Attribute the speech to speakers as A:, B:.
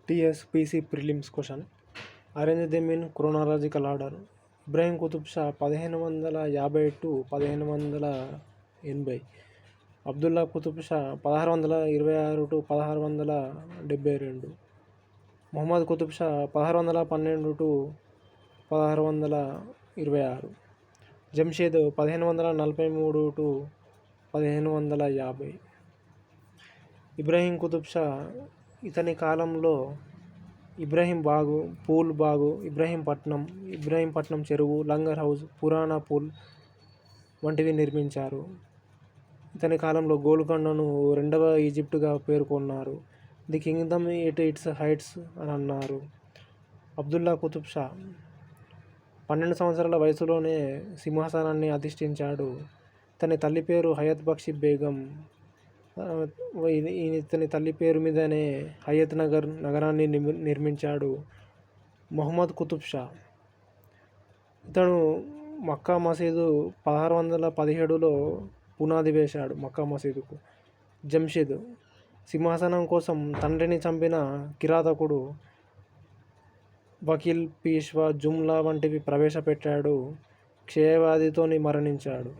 A: TSPC prelims question. Arrange them in chronological order. Ibrahim Qutb Shah 1550 to 1580. Abdullah Qutb Shah 1626 to 1672. Muhammad Qutb Shah 1612 to 1626. Jamsheed 1543 to 1550. Ibrahim Qutb Shah ఇతని కాలంలో ఇబ్రాహీం బాగు, pool బాగు, ఇబ్రాహీంపట్నం చెరువు, లంగర్ హౌస్, పురాణా పూల్ వంటివి నిర్మించారు. ఇతని కాలంలో గోల్కొండను రెండవ ఈజిప్టుగా పేర్కొన్నారు. The Kingdom at its heights అని అన్నారు. అబ్దుల్లా కుతుబ్ షా 12 సంవత్సరాల వయసులోనే సింహాసనాన్ని అధిష్ఠించాడు. ఇతని తల్లి పేరు హయత్ బక్షి బేగం. ఇతని తల్లి పేరు మీదనే హయత్ నగరాన్ని నిర్మించాడు మొహమ్మద్ కుతుబ్ షా. ఇతడు మక్కా మసీదు 1617లో పునాది వేశాడు. మక్కా మసీదుకు. జంషీద్ సింహాసనం కోసం తండ్రిని చంపిన కిరాతకుడు, వకీల్, పీష్వా, జుమ్లా వంటివి ప్రవేశపెట్టాడు. క్షయవ్యాధితోని మరణించాడు.